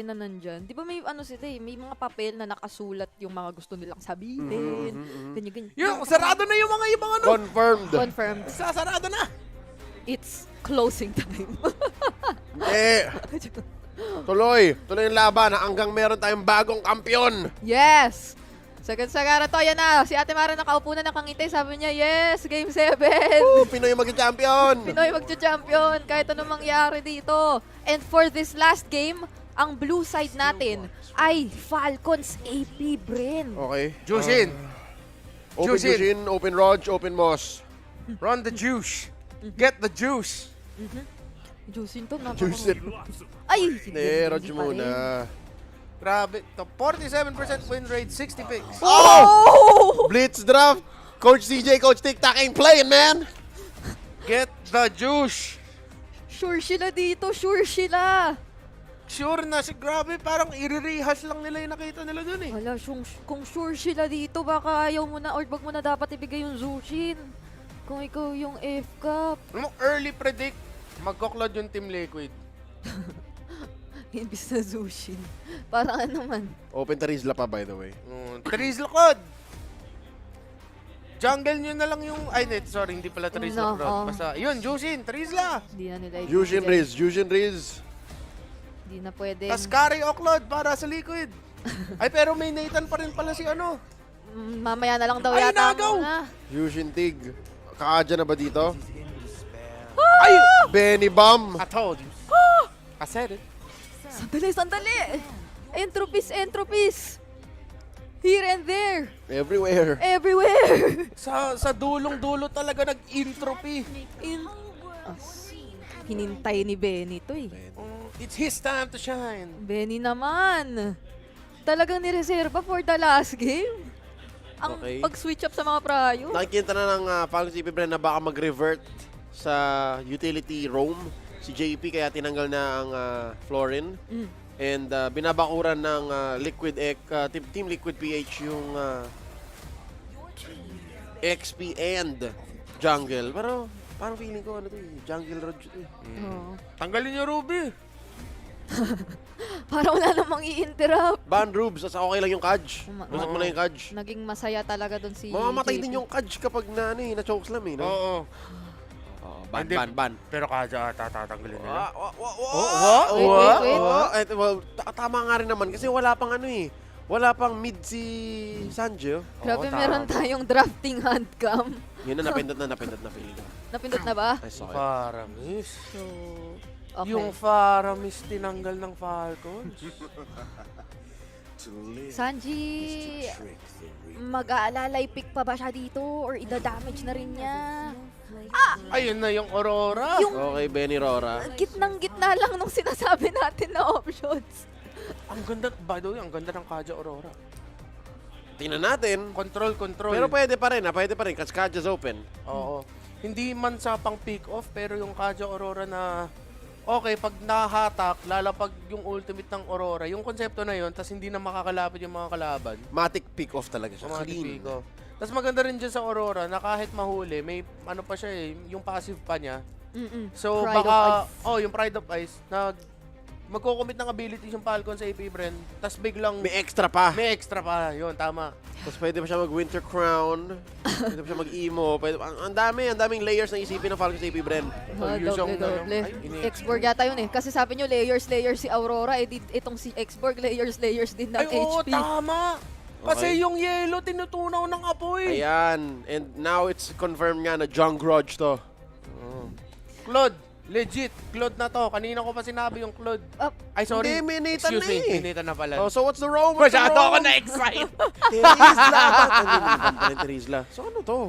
na nandyan. Di ba may ano sila eh, may mga papel na nakasulat yung mga gusto nilang sabihin. Ganyan. Yung sarado na yung mga ibang ano. Confirmed. Confirmed. Sarado na. It's closing time. Tuloy yung laban hanggang meron tayong bagong kampiyon. Yes! Second Sagara to, yan na. Si Ate Mara nakaupo na nakangiti. Sabi niya, yes, Game 7. Pinoy mag-champion. Pinoy magcha-champion kahit anong mangyari dito. And for this last game, ang blue side natin ay Falcons AP Bren. Okay. Jushin. Open Jushin. Jushin, open Rog, open Moss. Run the juice. Get the juice. Juicing to, Jushin. Ay! Hindi, Rog pa muna. rin. Grabe. 47% win rate, 60 picks. Oh! Blitz draft. Coach CJ, Coach TikTok ain't playing, man. Get the juice. Sure sila dito, sure sila. Sure na si grabe, parang i-rehash lang nila yung nakita nila dun eh. Wala, kung sure sila dito, baka ayaw mo na or wag mo na dapat ibigay yung Zushin. Kung ikaw yung F-Cup. Ano, early predict, magkoklod yung Team Liquid. Imbis na Zushin. Parang ano man. Open Tarizla pa, by the way. Trizla Cod! Jungle nyo na lang yung... Ay, sorry, hindi pala Trizla No, Cod. Basta, yun, Jushin, Trizla! Hindi na nila Jushin ibibigay. Riz, Jushin Riz. Hindi na pwede. Tas carry Oklod para sa Liquid. Ay, pero may Nathan pa rin pala si ano. Mamaya na lang daw Ay, yata nagaw! muna. Jushin Tig. Kaadya na ba dito? Ay! Benny Bam. I told you. I said it. Sandali! Entropis! Here and there! Everywhere. Everywhere! Sa dulong-dulo talaga nag-entropy. Hinintay ni Benny to eh. It's his time to shine. Benny naman! Talagang nireserva for the last game. Ang Okay. pag-switch up sa mga prayo. Nakikita na ng Falcons CP Bren na baka mag-revert sa utility roam si JP kaya tinanggal na ang Florin. And binabakuran ng Team Liquid PH yung XP and Jungle. Pero parang feeling ko ano to eh, Jungle Road to eh. Oo. Tanggalin niyo Ruby. Para wala namang i-interrupt. Ban Rubes, asa okay lang yung Kaj. Gusto mo na yung Kaj. Naging masaya talaga doon si Mamamatay JP. din yung Kaj kapag na chokeslam eh. No? Oo. Ban, Hindi. ban. Pero kadya tatanggalin nila. Wait. Well, tama nga rin naman kasi wala pang ano eh. Wala pang mid si Sanjo. Grabe, Oo, meron tama. tayong drafting handcam. Yun na, napindot na feeling ko. Napindot na ba? I saw it. Faramis. So, okay. Yung Faramis tinanggal ng Falcons. Sanji, mag-aalalay pick pa ba siya dito or ida-damage na rin niya? Ayun na yung Aurora. Okay, Benny Rora. Gitnang-gitna lang nung sinasabi natin na options. Ang ganda, by the way, ang ganda ng Kadya Aurora. Tingnan natin. Control. Pero pwede pa rin kasi Kaja's open. Oo. Hindi man sa pang pick off, pero yung Kadya Aurora na okay, pag nahatak, lalapag yung ultimate ng Aurora, yung konsepto na yun, tas hindi na makakalapit yung mga kalaban. Matic pick off talaga siya. Mga Clean. pick off. Tas maganda rin dyan sa Aurora na kahit mahuli, may ano pa siya eh, yung passive pa niya. So Pride baka, of Ice. yung Pride of Ice, na magko-commit ng abilities yung Falcon sa AP Bren, tas biglang May extra pa. may extra pa. Yun, tama. Tapos pwede pa siya mag-Winter Crown. Pwede pa siya mag-emo. Ang daming layers na isipin ng Falcons AP Bren. Doble. X-Borg yata yun eh. Kasi sabi nyo, layers si Aurora. Itong si X-Borg, layers din ng Ay, oo, HP. tama. Kasi Okay. yung yellow, tinutunaw ng apoy. Ayan. And now it's confirmed nga na John Grudge to. Claude, legit. Claude na to. Kanina ko pa sinabi yung Claude. Ay, sorry. Hindi, may Nathan Excuse na me. eh. May Nathan na pala. Oh, so what's the roam? What's the Masyado ako roam? na-excite. Terizla. Terizla. So ano to?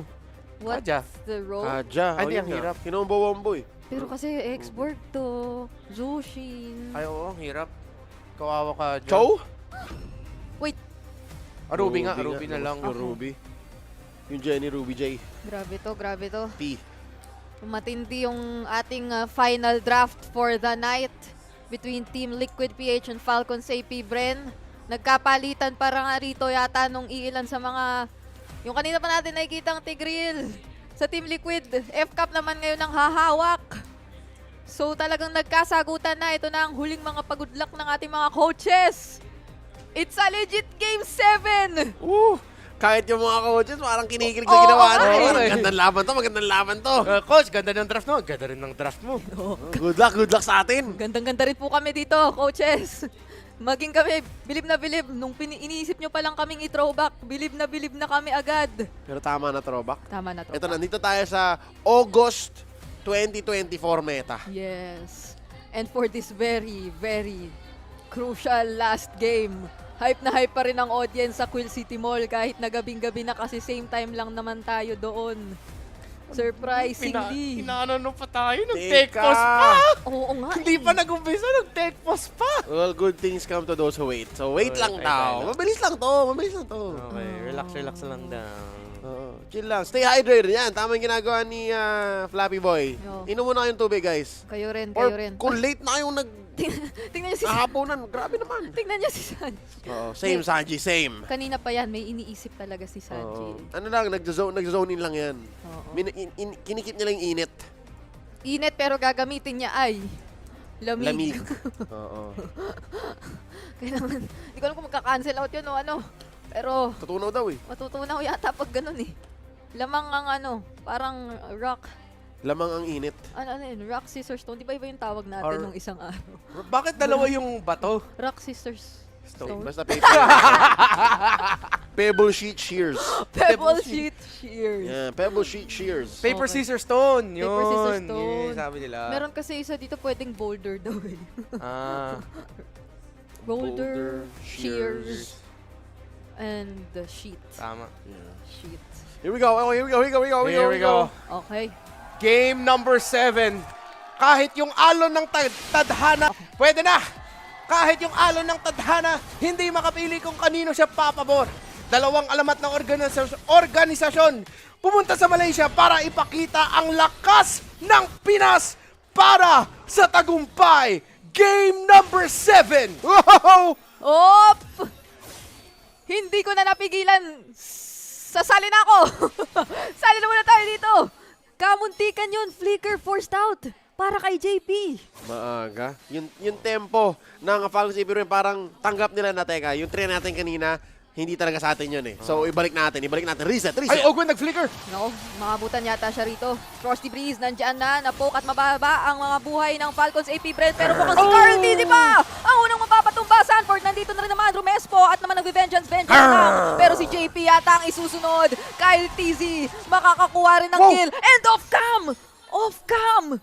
What's Kadya. the role? Kaja. Ay, Oh, ang yun hirap. nga. Kinombo-wombo eh. Pero kasi X-Borg to. Zushin. Ay, oo, ang hirap. Kawawa ka dyan. Chow? Wait, Ruby nga, Ruby na lang. Yung Ruby. Yung Jenny, Ruby J. grabe to. P. Matindi yung ating final draft for the night between Team Liquid PH and Falcons AP Bren. Nagkapalitan para nga rito yata nung iilan sa mga... Yung kanina pa natin nakikita ang Tigreal sa Team Liquid. F-Cup naman ngayon ang hahawak. So talagang nagkasagutan na. Ito na ang huling mga pagudlak ng ating mga coaches. It's a legit Game 7! Kahit yung mga coaches, parang kinikilig Oo, na ginawa na. okay. Parang magandang laban to. Coach, ganda ng draft mo. Ganda rin ng draft mo. Good luck sa atin. Gandang-ganda rin po kami dito, coaches. Maging kami, bilib na bilib. Nung iniisip nyo pa lang kaming i-throwback, bilib na kami agad. Pero tama na throwback. Tama na to. Ito, nandito tayo sa August 2024 meta. Yes. And for this very, very crucial last game, hype na hype pa rin ang audience sa Quill City Mall kahit na gabing-gabi na kasi same time lang naman tayo doon. Surprisingly. Inaano pa tayo? Nag-take Teka. pause pa! Oo nga. Hindi pa nag-umpisa, nag-take pause pa! Well, good things come to those who wait. So, wait lang Okay, daw. okay. Mabilis lang to. Okay, relax lang daw. Chill lang. Stay hydrated. Yan, tama yung ginagawa ni Flappy Boy. Yo. Inom muna kayong tubig, guys. Kayo rin, Or kayo rin. kung late na kayong Tingnan niyo si naghahaponan, grabe naman. Tingnan niyo si Sanji. Same, Sanji, same. Kanina pa yan, may iniisip talaga si Sanji. Ano lang, nagzone in lang yan. Oo. Kinikip niya lang yung init. Init pero gagamitin niya ay lamig. Oo. Kailangan, hindi ko alam kung magka-cancel out yun o ano. Pero Tutunaw daw eh. matutunaw yata pag ganun eh. Lamang ang ano, parang rock. Lamang ang init. Ano yun? Rock, scissors, stone. Di ba iba yung tawag natin Or- nung isang araw? Bakit dalawa yung bato? Rock, scissors, stone. Basta paper. Pebble sheet shears. Pebble sheet shears. Yeah, pebble sheet shears. Paper, Okay. scissors, stone. Yun. Paper, scissors, Yun stone. yung sabi nila. Meron kasi isa dito pwedeng boulder daw eh. Ah, Boulder, shears, and the sheet. tama. Sheet. Here we go. Here we go. Okay. Game number 7. Kahit yung alon ng tadhana, pwede na. Kahit yung alon ng tadhana, hindi makapili kung kanino siya papabor. Dalawang alamat ng organisasyon pumunta sa Malaysia para ipakita ang lakas ng Pinas para sa tagumpay. Game number 7. Wow! Op! Hindi ko na napigilan. Sasali na ako. Sali na muna tayo dito. Kamuntikan yun. Flicker forced out. Para kay JP. Maaga. Yung tempo ng Falcons AP rin parang tanggap nila na teka, yung train natin kanina, hindi talaga sa atin yun eh. So ibalik natin. Reset. Ay, Ogwen nag-flicker. No, makabutan yata siya rito. Frosty Breeze, nandyan na. Napoke at mababa ang mga buhay ng Falcons AP Brent. Pero mukhang si Carl Dizzy pa! Ang unang mapapatumba. Sanford, nandito na rin naman. Rumespo at naman nag-vengeance lang. Pero si JP yata ang isusunod. Kyle Tizzy, makakakuha rin ng kill. And off-cam!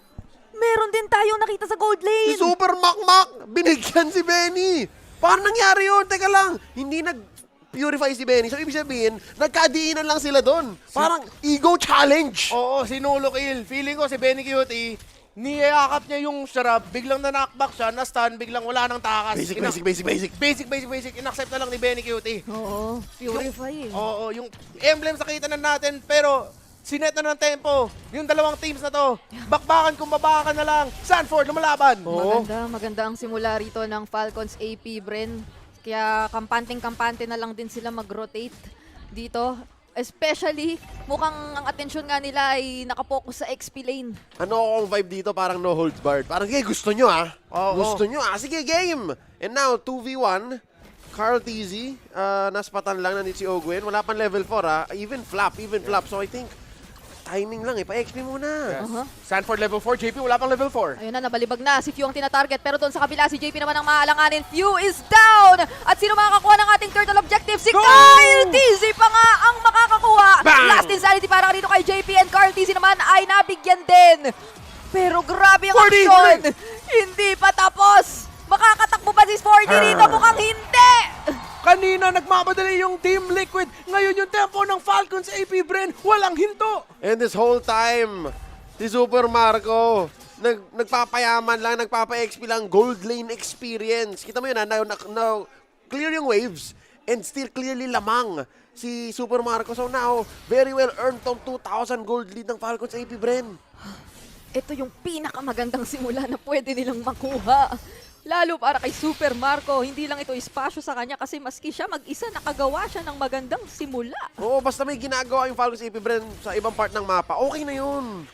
Meron din tayong nakita sa gold Si lane. Super Makmak, binigyan si Benny. Paano nangyari yun? Teka lang, hindi nag-purify si Benny. So ibig sabihin, nagkadiinan lang sila doon. Parang ego challenge. Oo, sinulo kill. Feeling ko si Benny Cutie, niyakap niya yung sarap, biglang na-knockback siya, na-stun, biglang wala nang takas. Basic. Basic. Inaccept na lang ni Benny Cutie. Oo, purify eh. Oo, yung emblem sakita na natin, pero sinet na ng tempo. Yung dalawang teams na to, bakbakan kung babakan na lang. Sanford, lumalaban. Oo. Maganda ang simula rito ng Falcons AP, Bren. Kaya kampante na lang din sila mag-rotate dito. Especially, mukhang ang atensyon nga nila ay nakapokus sa XP lane. Ano akong vibe dito? Parang no holds barred. Parang, sige, gusto nyo ah. Oo. Gusto nyo ah. Sige, game. And now, 2v1. Carl Tizzy, naspatan lang na si Ogwen. Wala pang level 4 ah. Even flap. So I think, timing lang eh. Pa-XP muna. Sanford level 4, JP wala pang level 4. Ayun na, nabalibag na. Si Few ang tina-target. Pero doon sa kabila, si JP naman ang maalanganin. Few is down! At sino makakakuha ng ating turtle objective? Si Kyle Tizzy pa nga ang makakakuha. Bang! Last insanity para dito kay JP, and Carl Tizzy naman ay nabigyan din. Pero grabe ang 40! aksyon. Hindi pa tapos. Makakatakbo pa si Sporty dito? Mukhang hindi. Kanina nagmamadali yung Team Liquid. Ngayon yung tempo ng Falcons AP Bren, walang hinto. And this whole time, si Super Marco, nagpapayaman lang, nagpapa-XP lang, gold lane experience. Kita mo yun now clear yung waves and still clearly lamang si Super Marco. So now, very well earned tong 2,000 gold lead ng Falcons AP Bren. Ito yung pinakamagandang simula na pwede nilang makuha. Lalo para kay Super Marco, hindi lang ito espasyo sa kanya kasi maski siya mag-isa, nakagawa siya ng magandang simula. Oo, basta may ginagawa yung Falcons AP Bren sa ibang part ng mapa, okay na yun.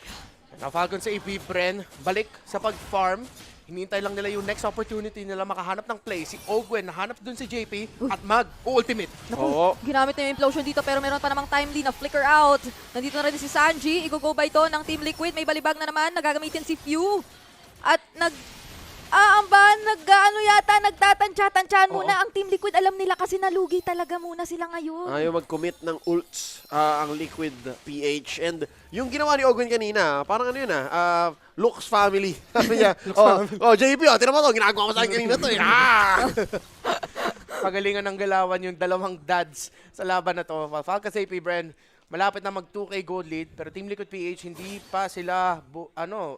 Na Falcon sa AP, Bren, balik sa pag-farm. Hinihintay lang nila yung next opportunity nila makahanap ng play. Si Ogwen, nahanap dun si JP at mag-ultimate. Oo. Ginamit na yung implosion dito pero meron pa namang timely na flicker out. Nandito na rin si Sanji. Igo-go by to ng Team Liquid. May balibag na naman. Nagagamitin si Few. At nagtatansya-tansyahan muna ang Team Liquid. Alam nila kasi nalugi talaga muna sila ngayon. Ayaw mag-commit ng ults ang Liquid PH. And yung ginawa ni Ogwen kanina, parang ano yun Lux family. Sabi niya, JP, tinan mo to, ginagawa ko sa akin kanina to. Pagalingan ng galawan yung dalawang dads sa laban na to. Falcon sa AP, Bren, malapit na mag 2K gold lead, pero Team Liquid PH hindi pa sila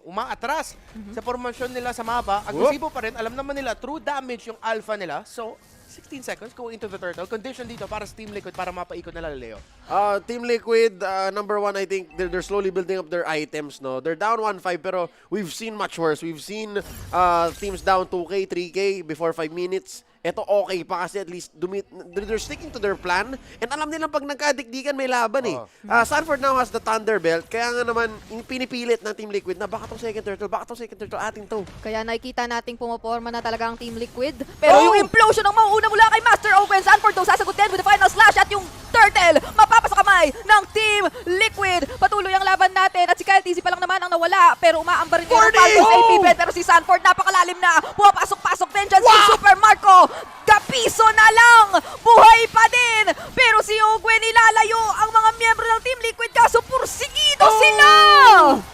umaatras sa formasyon nila sa mapa. Agresibo pa rin. Alam naman nila, true damage yung alpha nila. So, 16 seconds going into the turtle. Condition dito para sa Team Liquid para mapaikot nila, Leo. Team Liquid, number one, I think they're slowly building up their items. No, they're down 1-5, pero we've seen much worse. We've seen teams down 2K, 3K before 5 minutes. Ito okay pa kasi at least they're sticking to their plan. And alam nilang pag nagkadikdikan may laban eh. Sanford now has the Thunder Belt. Kaya nga naman pinipilit ng Team Liquid na baka tong second turtle atin to. Kaya nakikita nating pumaporma na talaga ang Team Liquid. Pero yung implosion ang mauuna mula kay Master Owen. Sanford daw sasagot din with the final slash at yung turtle mapapasa kamay ng Team Liquid. Patuloy ang laban natin at si Kyle TZ pa lang naman ang nawala. Pero umaambar rin yung Falcons AP Bren. Pero si Sanford napakalalim na. Pumapasok-pasok din dyan si Super Marco. Kapiso na lang! Buhay pa din! Pero si Ogwen nilalayo ang mga miyembro ng Team Liquid kaso pursigido sila!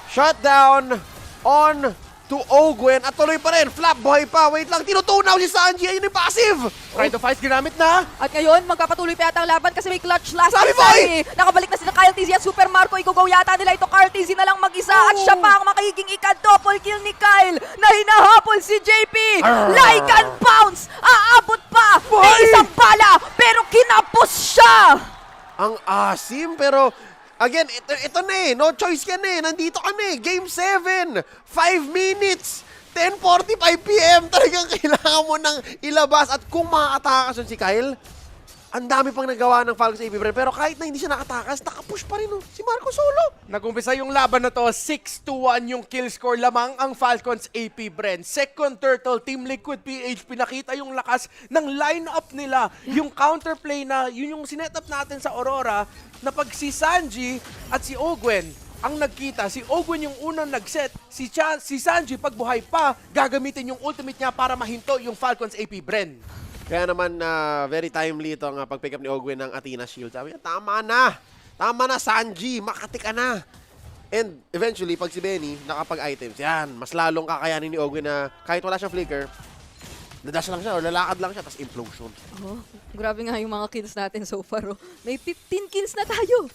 Shutdown on to Ogwen at tuloy pa rin. Flap, buhay pa. Wait lang, tinutunaw si Sanji. Ayun yung passive. Try to fight, ginamit na. At ngayon, magkapatuloy pa yata ang laban kasi may clutch last Sorry, hit, boy! Nakabalik na sila Kyle TZ at Super Marco. Igugaw yata nila ito. Kyle TZ na lang mag-isa at siya pa ang makiging ika-double kill ni Kyle na hinahabol si JP. Like and bounce! Aabot pa! May isang bala pero kinapos siya! Ang asim, pero again, ito na eh. No choice ka na eh. Nandito ka na eh. Game 7. 5 minutes. 10:45 PM. Talagang kailangan mo nang ilabas. At kung makakatakas yun si Kyle, ang dami pang nagawa ng Falcons AP Bren. Pero kahit na hindi siya nakatakas, nakapush pa rin si Marco solo. Nagumpisa yung laban na to, 6-1 yung kill score lamang ang Falcons AP, Bren. Second turtle, Team Liquid PH, pinakita yung lakas ng lineup nila. Yung counterplay na, yun yung sinetup natin sa Aurora, na pag si Sanji at si Ogwen ang nagkita, si Ogwen yung unang nag-set, si Sanji pag buhay pa, gagamitin yung ultimate niya para mahinto yung Falcons AP, Bren. Kaya naman, very timely ito ang pag-pick up ni Ogwen ng Athena Shield. Sabi niya, tama na! Tama na, Sanji! Makati ka na! And eventually, pag si Benny nakapag-items, yan, mas lalong kakayanin ni Ogwen na kahit wala siyang flicker, dadash lang siya o lalakad lang siya, tapos implosion. Oh, grabe nga yung mga kills natin so far. Oh. May 15 kills na tayo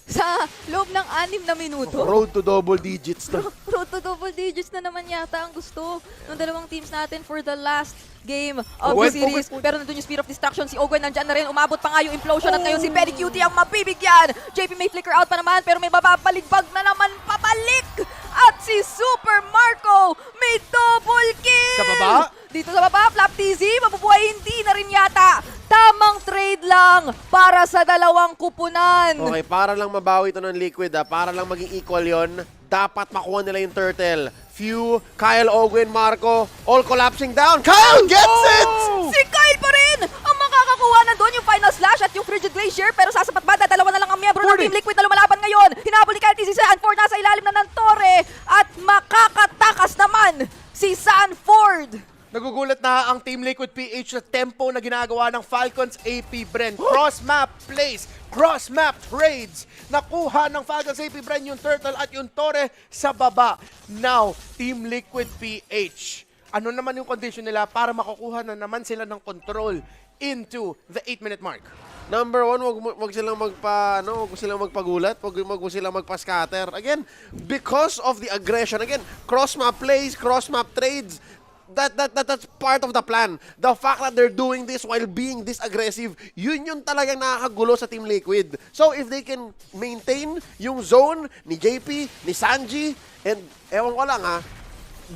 sa loob ng 6 na minuto. Road to double digits to. Road to double digits na naman yata ang gusto ng dalawang teams natin for the last game of the series. Pero nandun yung Spear of Destruction. Si Ogwen nandyan na rin. Umabot pa nga yung implosion at ngayon si Petty Cutie ang mabibigyan. JP may flicker out pa naman pero may bababaligbag na naman pabalik. At si Super Marco may double kill! Sa baba? Dito sa baba, Flap TZ, mabubuhay hindi na rin yata. Tamang trade lang para sa dalawang kupunan. Okay, para lang mabawi ito ng Liquid, para lang maging equal yon, dapat makuha nila yung turtle. Few, Kyle, Ogwen, Marco, all collapsing down. Kyle gets it! Si Kyle pa rin ang makakakuha na doon yung final slash at yung Frigid Glacier. Pero sasapat ba? Dalawa na lang ang miyembro ng Team Liquid na lumalaban ngayon. Hinabol ni Kyle TZ si Sanford nasa ilalim na ng Torre. At makakatakas naman si Sanford. Nagugulat na ang Team Liquid PH sa tempo na ginagawa ng Falcons AP, Bren. Cross-map plays, cross-map trades. Nakuha ng Falcons AP, Bren, yung turtle at yung Torre sa baba. Now, Team Liquid PH. Ano naman yung condition nila para makukuha na naman sila ng control into the 8-minute mark? Number one, wag silang magpagulat, wag silang magpa-scatter. Again, because of the aggression, again, cross-map plays, cross-map trades, that's part of the plan. The fact that they're doing this while being this aggressive, yun yung talagang nakakagulo sa Team Liquid. So if they can maintain yung zone ni JP, ni Sanji, and ewan ko lang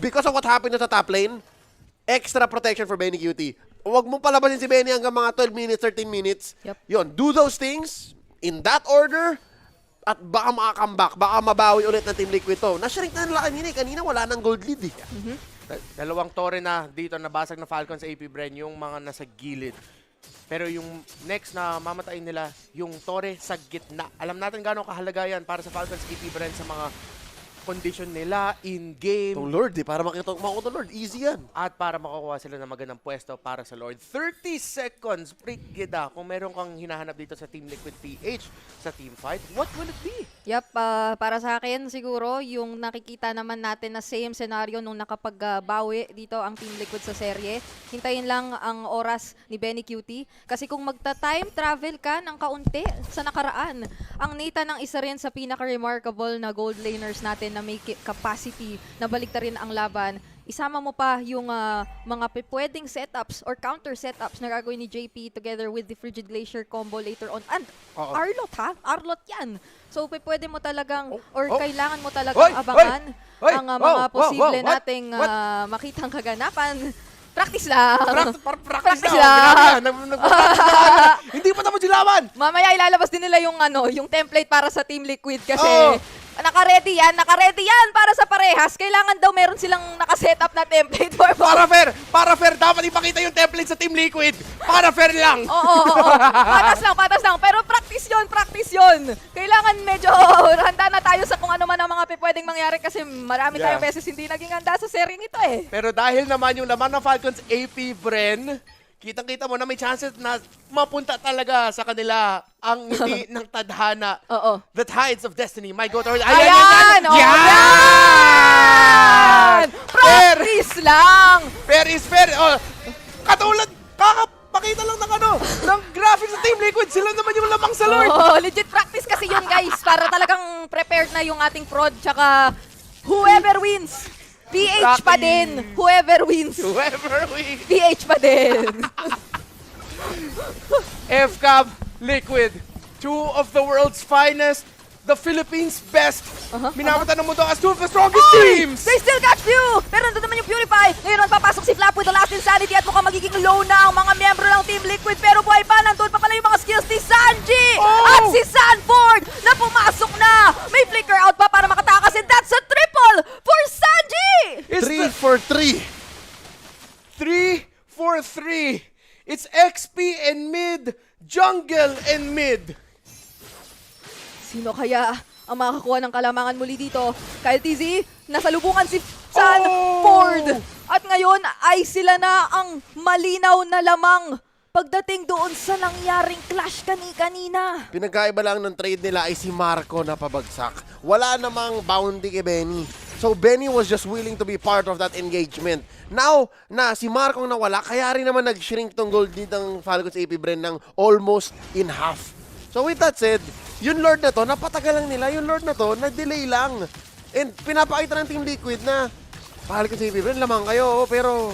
because of what happened sa top lane, extra protection for Benny Cutie. Huwag mo palabasin si Benny hanggang mga 12 minutes, 13 minutes. Yep. Yun, do those things in that order, At baka maka-comeback, baka mabawi ulit ng Team Liquid to. Na-shrink na nila kanina. Kanina wala nang gold lead eh. Dalawang tore na dito nabasag na Falcons AP Bren, yung mga nasa gilid. Pero yung next na mamatayin nila, yung tore sa gitna. Alam natin gano'ng kahalaga yan para sa Falcons AP Bren sa mga condition nila in-game. Itong Lord eh, para makita ko itong Lord. Easy yan. At para makakuha sila ng magandang pwesto para sa Lord. 30 seconds, break gida. Kung meron kang hinahanap dito sa Team Liquid PH, sa team fight, what will it be? Yep, para sa akin siguro yung nakikita naman natin na same scenario nung nakapagbawi dito ang Team Liquid sa serye. Hintayin lang ang oras ni Benny QT kasi kung magta-time travel ka ng kaunti sa nakaraan, ang Nathan ang isa rin sa pinaka-remarkable na gold laners natin na may capacity na baliktarin ang laban. Isama mo pa yung mga pwedeng setups or counter setups na gagawin ni JP together with the Frigid Glacier combo later on. And Arlot ha? Arlot yan. So pwede mo talagang kailangan mo talagang abangan ang mga posible nating makitang kaganapan. Practice lang. Practice lang. Hindi pa tapos silaban. Mamaya ilalabas din nila yung template para sa Team Liquid kasi naka-ready yan para sa parehas. Kailangan daw meron silang naka-setup na template for Para fair, dapat ipakita yung template sa Team Liquid. Para fair lang. Oo. Patas lang. Pero practice yun. Kailangan medyo handa na tayo sa kung ano man ang mga pwedeng mangyari kasi marami tayong beses hindi naging handa sa seryeng ito eh. Pero dahil naman yung laman ng Falcons AP Bren, kitang-kita mo na may chances na mapunta talaga sa kanila ang ngiti ng tadhana. Oo. The Tides of Destiny might go towards... Ayan! Practice lang! Fair is fair. Katulad, kakapakita lang ng graphics sa Team Liquid. Sila naman yung lamang sa Lord. Legit practice kasi yun guys para talagang prepared na yung ating prod tsaka whoever wins. PH pa din. Whoever wins. PH pa din. FCAB, Liquid, two of the world's finest, the Philippines' best. Minamata ng mundo as two of the strongest teams. They still got few! Pero nandun naman yung Purify. Ngayon papasok si Flap with the last insanity at mukhang magiging low na ang mga miyembro ng Team Liquid. Pero buhay pa, nandun pa pala yung mga skills ni Sanji! At si Sanford na pumasok na! May flicker out pa para makatakas and that's a triple for Sanji! 3 for 3. 3 for 3. It's XP and mid, jungle and mid. Sino kaya ang makakakuha ng kalamangan muli dito? Kyle TZ, nasalubungan si Sanford! At ngayon ay sila na ang malinaw na lamang pagdating doon sa nangyaring clash kanina. Pinagkaiba lang ng trade nila ay si Marco na pabagsak. Wala namang bounty kay Benny. So Benny was just willing to be part of that engagement. Now na si Marco nawala, kaya rin naman nag-shrink tong gold lead ng Falcons AP Bren ng almost in half. So with that said, yung Lord na to, napatagal lang nila. Yung Lord na to, na-delay lang. And pinapakita ng Team Liquid na Falcons AP Bren, lamang kayo, pero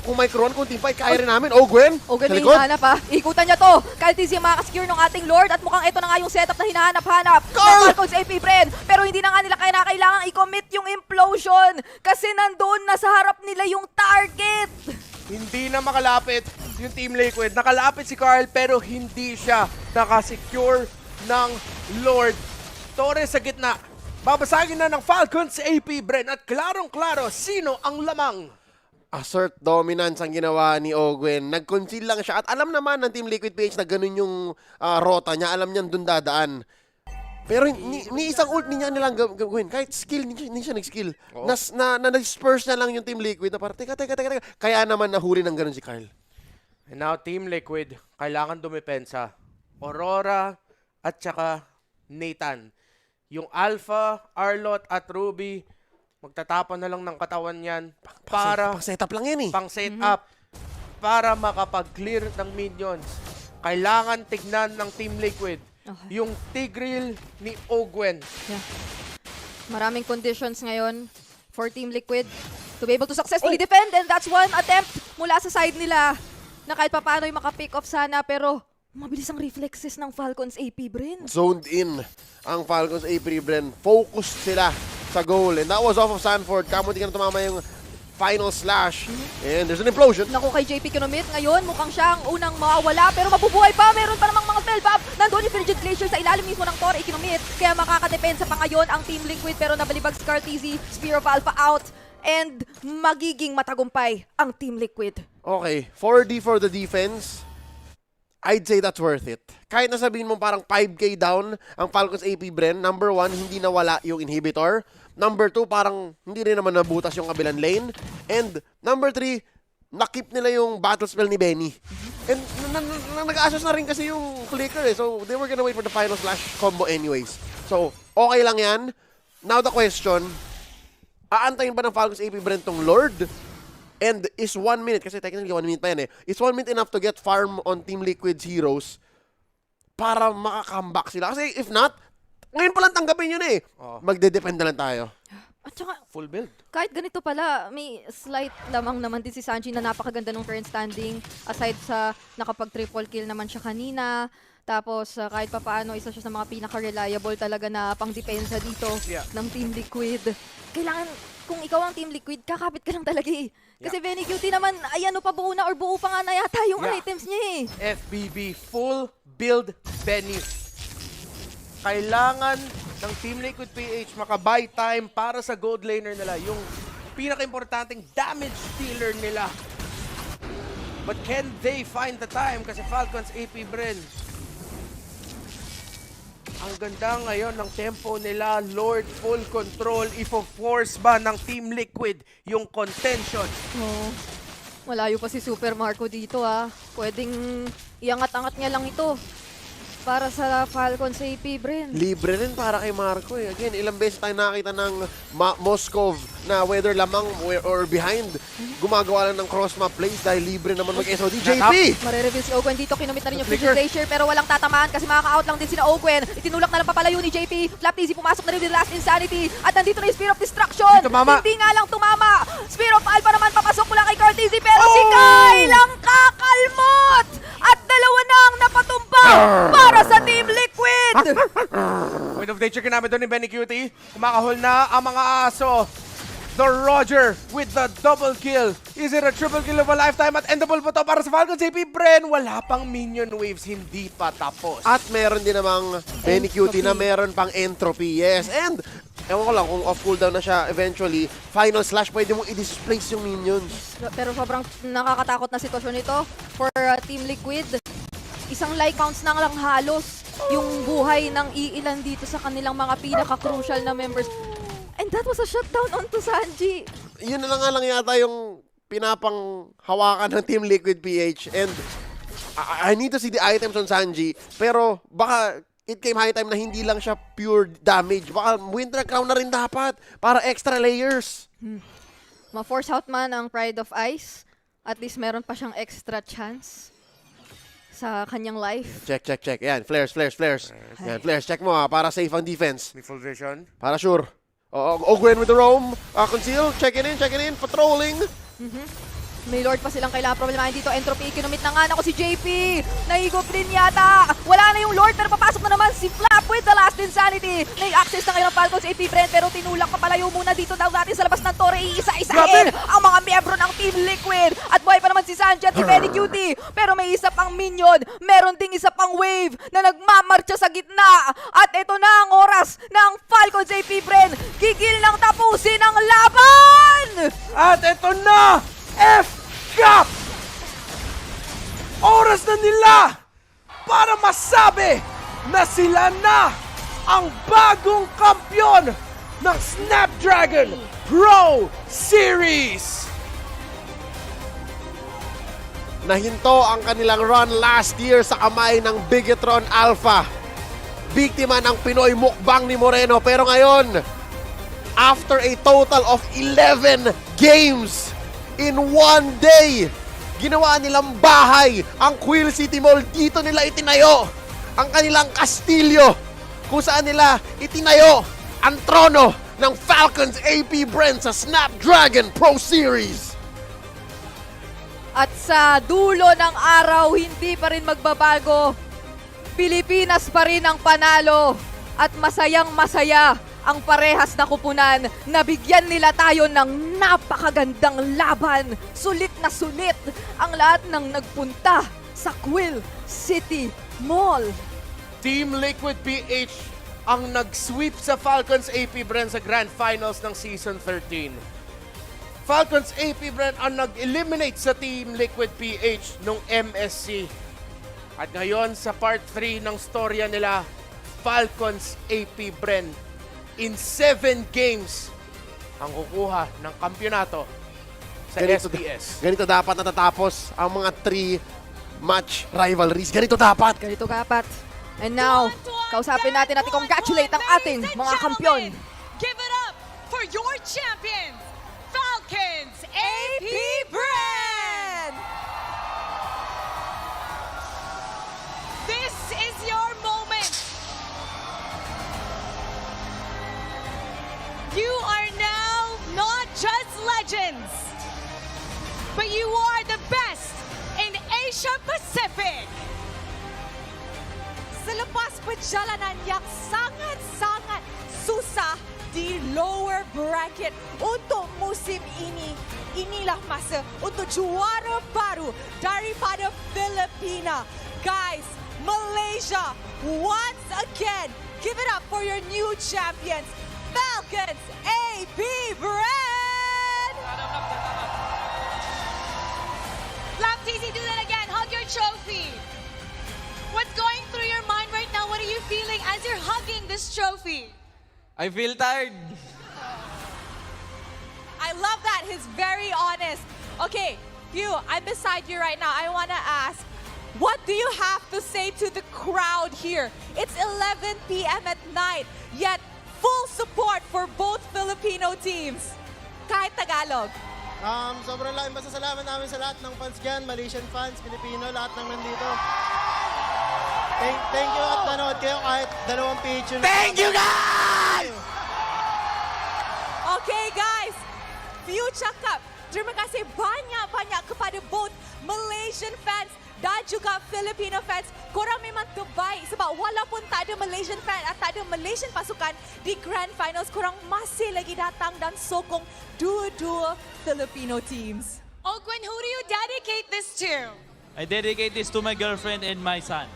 kung may Kron, kung team fight, kaya rin namin. Gwen! Gwen, sa may likod. hinahanap ha. Ikutan niya to. Kyle TZ makakasecure ng ating Lord at mukhang ito na nga yung setup na hinahanap-hanap ng Falcons AP Bren. Pero hindi na nga nila kailangang i-commit yung implosion kasi nandoon na sa harap nila yung target. Hindi na makalapit yung Team Liquid. Nakalapit si Carl pero hindi siya nakasecure ng Lord. Torres sa gitna. Babasagin na ng Falcons AP Bren at klarong-klaro sino ang lamang. Assert dominance ang ginawa ni Ogwen. Nag-conceal lang siya at alam naman ng Team Liquid PH na ganun yung rota niya. Alam niyan dun dadaan. Pero ni isang ult niya nilang gawin. Kahit skill, hindi siya nag-skill. Na-disperse na lang yung Team Liquid na parang, teka. Kaya naman nahuli ng ganun si Kyle. And now Team Liquid, kailangan dumepensa. Aurora at saka Nathan. Yung Alpha, Arlot at Ruby, magtatapon na lang ng katawan yan para Pang setup lang yan eh. pang set up para makapag-clear ng minions. Kailangan tignan ng Team Liquid yung Tigreal ni Ogwen. Yeah. Maraming conditions ngayon for Team Liquid to be able to successfully defend and that's one attempt mula sa side nila na kahit papaano ay maka-pick off sana pero mabilis ang reflexes ng Falcons AP Bren. Zoned in ang Falcons AP Bren. Focused sila sa goal. And that was off of Sanford. Kamunti ka na tumama yung final slash. And there's an implosion. Naku kay JP Kinomit ngayon mukhang siya ang unang mawawala pero mabubuhay pa. Meron pa namang mga Dispel Bomb. Nandun yung Frigid Glacier sa ilalim mismo ng Torre ikinumit. Kaya makakadepensa pa ngayon ang Team Liquid pero nabalibag si Carteezy. Spear of Alpha out. And magiging matagumpay ang Team Liquid. Okay, 4D for the defense. I'd say that's worth it. Kahit na sabihin mo parang 5k down ang Falcons AP Bren, number 1, hindi nawala yung inhibitor. Number 2, parang hindi rin naman nabutas yung kabilang lane. And number 3, nakip nila yung battle spell ni Benny. And nag-assess na rin kasi yung flicker eh. So they were gonna wait for the final slash combo anyways. So okay lang yan. Now the question, aantayin ba ng Falcons AP Bren tong Lord? And is 1 minute, kasi technically 1 minute pa yan eh, is 1 minute enough to get farm on Team Liquid's heroes para makakambak sila? Kasi if not, ngayon pa lang tanggapin yun eh. Magde-depend na lang tayo. At saka, Full build. kahit ganito pala, may slight lamang naman din si Sanji na napakaganda ng current standing. Aside sa nakapag-triple kill naman siya kanina. Tapos kahit pa paano, isa siya sa mga pinaka-reliable talaga na pang-depensa dito ng Team Liquid. Kailangan, kung ikaw ang Team Liquid, kakapit ka lang talaga eh. Kasi Benny Cutie naman, ay ano pa buo na or buo pa nga na yata yung items niya eh. FBB, full build Benny. Kailangan ng Team Liquid PH makabuy time para sa gold laner nila, yung pinaka-importanting damage dealer nila. But can they find the time? Kasi Falcons AP Bren, ang ganda ngayon ng tempo nila, Lord, full control. Ifo-force ba ng Team Liquid yung contention? Oh, malayo pa si Super Marco dito ah. Pwedeng iangat-angat niya lang ito para sa Falcons AP Bren. Libre rin para kay Marco eh. Again, ilang beses tayo nakakita ng Moskov na whether lamang or behind, gumagawa lang ng cross-map plays dahil libre naman mag-SOD. JP! Mare-reveal si Ogwen dito, kinumit na rin yung Frigid Glacier pero walang tatamaan kasi makaka-out lang din sina Ogwen. Itinulak na lang papalayo ni JP. Flapteasy pumasok na rin with Last Insanity at nandito na yung Spear of Destruction. Hindi nga lang tumama. Spear of Alpha naman papasok mula kay Carteezy pero si Kyle lang kakalmot! At dalawa na ang napatumbang para sa Team Liquid! Point of nature kinamit doon ni Benny Cutie. Kumakahol na ang mga aso. The Roger with the double kill. Is it a triple kill of a lifetime at endable po to para sa Falcons AP Bren? Wala pang minion waves, hindi pa tapos. At meron din namang Benny Cutie na meron pang entropy. Yes, and ewan ko lang kung off cooldown na siya eventually, final slash, pwede mong i-displace yung minions. Pero sobrang nakakatakot na sitwasyon ito for Team Liquid. Isang like counts na lang halos yung buhay ng iilan dito sa kanilang mga pinaka-crucial na members. And that was a shutdown onto Sanji. Yun na lang yata yung pinapang hawakan ng Team Liquid PH. And I need to see the items on Sanji. Pero baka it came high time na hindi lang siya pure damage. Baka Winter Crown na rin dapat para extra layers. Ma-force out man ang Pride of Ice. At least meron pa siyang extra chance sa kanyang life. Check. Yan, flares. Yan, flares. Check mo para safe ang defense. May full vision. Para sure. Ogwen with the roam. Conceal. Checking in. Patrolling. May Lord pa silang kailangan problemahin dito. Entropy, kinumit na nga na ko si JP. Nahigop din yata. Wala na yung Lord pero papasok na naman si Flap with the Last Insanity. Nai-access na ngayon ng Falcons AP Bren pero tinulak papalayo muna dito daw natin sa labas ng Torre. Iisa-isahin ang mga miyembro ng Team Liquid. At buhay pa naman si Sanji at si Benny Cutie. Pero may isa pang minion. Meron ding isa pang wave na nagmamarcha sa gitna. At ito na ang oras ng Falcons AP Bren. Gigil nang tapusin ang laban! At ito na! F-Cup! Oras na nila para masabi na sila na ang bagong kampyon ng Snapdragon Pro Series! Nahinto ang kanilang run last year sa kamay ng Bigetron Alpha. Biktima ng Pinoy mukbang ni Moreno. Pero ngayon, after a total of 11 games, in one day, ginawa nilang bahay ang Quill City Mall. Dito nila itinayo ang kanilang kastilyo kung saan nila itinayo ang trono ng Falcons AP Bren sa Snapdragon Pro Series. At sa dulo ng araw, hindi pa rin magbabago. Pilipinas pa rin ang panalo. At masayang masaya ang parehas na kupunan. Nabigyan nila tayo ng napakagandang laban. Sulit na sulit ang lahat ng nagpunta sa Quill City Mall. Team Liquid PH ang nag-sweep sa Falcons AP Bren sa Grand Finals ng Season 13. Falcons AP Bren ang nag-eliminate sa Team Liquid PH nung MSC. At ngayon sa part 3 ng storya nila, Falcons AP Bren in 7 games ang kukuha ng kampyonato sa SBS. Ganito dapat natatapos ang mga 3-match rivalries. Ganito dapat. Ganito kapat. And now, kausapin natin at i-congratulate ang ating mga kampyon. Give it up for your champions, Falcons AP Bren! This is your moment. You are now not just legends, but you are the best in Asia Pacific. Selepas perjalanan yang sangat-sangat susah di lower bracket untuk musim ini, inilah masa untuk juara baru daripada Filipina. Guys, Malaysia, once again, give it up for your new champions, Falcons AP Bren! Lap TC, do that again. Hug your trophy. What's going through your mind right now? What are you feeling as you're hugging this trophy? I feel tired. I love that. He's very honest. Okay, Hugh, I'm beside you right now. I want to ask, what do you have to say to the crowd here? It's 11 p.m. at night, yet full support for both Filipino teams. Kahit Tagalog. Sobrang laking pasasalamat namin sa lahat ng fans dyan, Malaysian fans, Pilipino, lahat ng nandito. Thank you at nanood kayo kahit 2 PH yun. Thank you, guys! Okay, guys. Future Cup. Terima kasih banyak-banyak kepada both Malaysian fans dan juga Filipino fans. Korang memang terbaik sebab walaupun tak ada Malaysian fan atau tak ada Malaysian pasukan di Grand Finals, korang masih lagi datang dan sokong dua-dua Filipino teams. Ogwen, who do you dedicate this to? I dedicate this to my girlfriend and my son.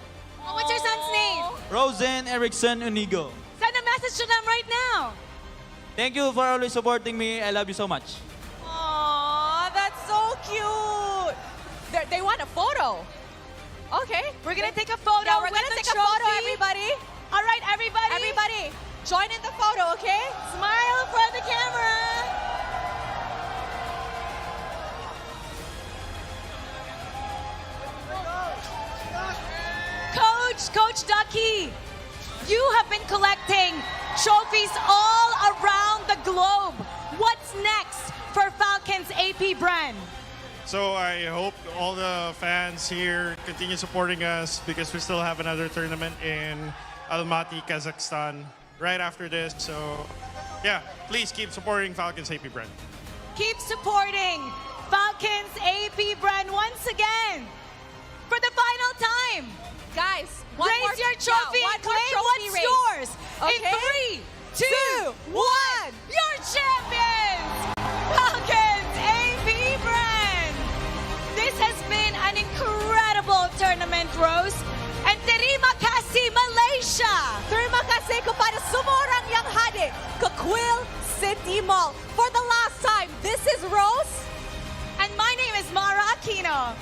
Oh, what's your son's name? Rosen Erickson Unigo. Send a message to them right now. Thank you for always supporting me. I love you so much. Aww, that's so cute. They want a photo. Okay, we're gonna take a photo. Yeah, we're with gonna the take a photo, trophy. everybody. All right, everybody. Everybody, join in the photo, okay? Smile for the camera. Coach Ducky, you have been collecting trophies all around the globe. What's next for Falcons AP Bren? So I hope all the fans here continue supporting us because we still have another tournament in Almaty, Kazakhstan right after this. So yeah, please keep supporting Falcons AP Bren. Keep supporting Falcons AP Bren once again for the final time. Guys, Raise your trophy and claim what's yours. Okay? In 3, 2, 1, you're champions! Falcons AP Bren! This has been an incredible tournament, Rose. And terima kasih, Malaysia! terima kasih kepada semua orang yang hadir ke Quill City Mall. For the last time, this is Rose. And my name is Mara Aquino.